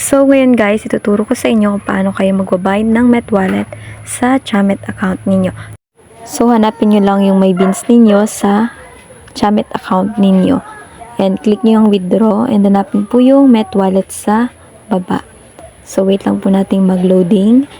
So ngayon guys, ituturo ko sa inyo kung paano kayo magbabayad ng MetWallet sa Chamet account ninyo. So hanapin nyo lang yung may beans ninyo sa Chamet account ninyo. And click nyo yung withdraw and hanapin po yung MetWallet sa baba. So wait lang po nating mag-loading.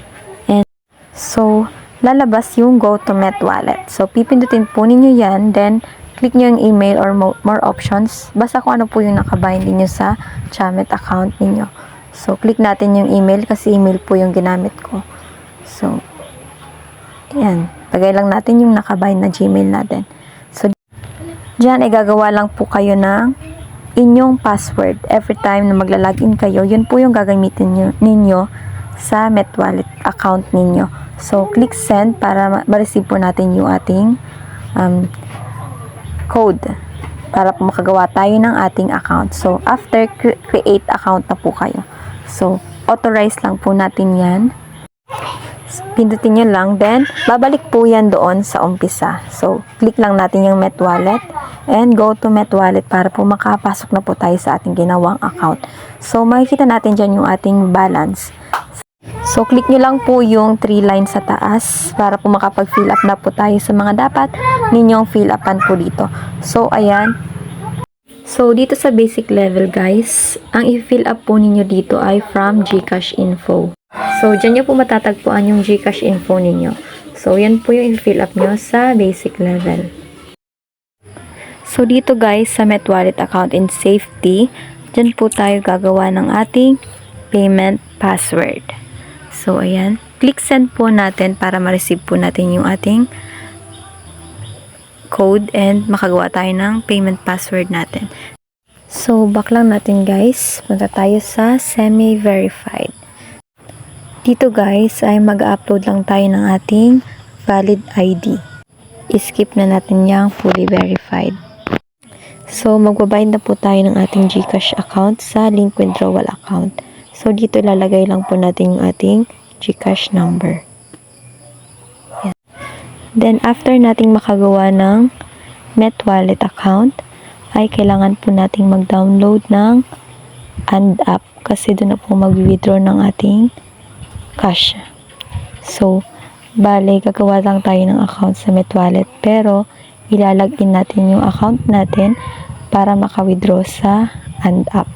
And so lalabas yung go to MetWallet. So pipindutin po ninyo yan, then click nyo yung email or more options. Basta kung ano po yung nakabind ninyo sa Chamet account ninyo. So, click natin yung email kasi email po yung ginamit ko. So, ayan. Lagay lang natin yung nakabind na Gmail natin. So, dyan ay gagawa lang po kayo ng inyong password. Every time na maglalagin kayo, yun po yung gagamitin ninyo sa MetWallet account ninyo. So, click send para ma-receive po natin yung ating code para po makagawa tayo ng ating account. So, after create account na po kayo. So, authorize lang po natin yan. Pindutin nyo lang. Then, babalik po yan doon sa umpisa. So, click lang natin yung MetWallet and go to MetWallet para po makapasok na po tayo sa ating ginawang account. So, makikita natin dyan yung ating balance. So, click nyo lang po yung 3 lines sa taas para po makapag-fill up na po tayo sa mga dapat ninyong fill upan po dito. So, ayan. So, dito sa basic level guys, ang i-fill up po ninyo dito ay from GCash info. So, dyan nyo po matatagpuan yung GCash info ninyo. So, yan po yung i-fill up nyo sa basic level. So, dito guys, sa MetWallet account and safety, dyan po tayo gagawa ng ating payment password. So, ayan. Click send po natin para ma-receive po natin yung ating code and makagawa tayo ng payment password natin. So, back lang natin guys. Punta tayo sa semi-verified. Dito guys ay mag-upload lang tayo ng ating valid ID. I-skip na natin yung fully verified. So, magbabayad na po tayo ng ating GCash account sa link withdrawal account. So, dito ilalagay lang po natin yung ating GCash number. Then, after nating makagawa ng MetWallet account, ay kailangan po nating mag-download ng And app kasi doon na po mag-withdraw ng ating cash. So, bale, gagawa lang tayo ng account sa MetWallet pero ilalagin natin yung account natin para maka-withdraw sa And app.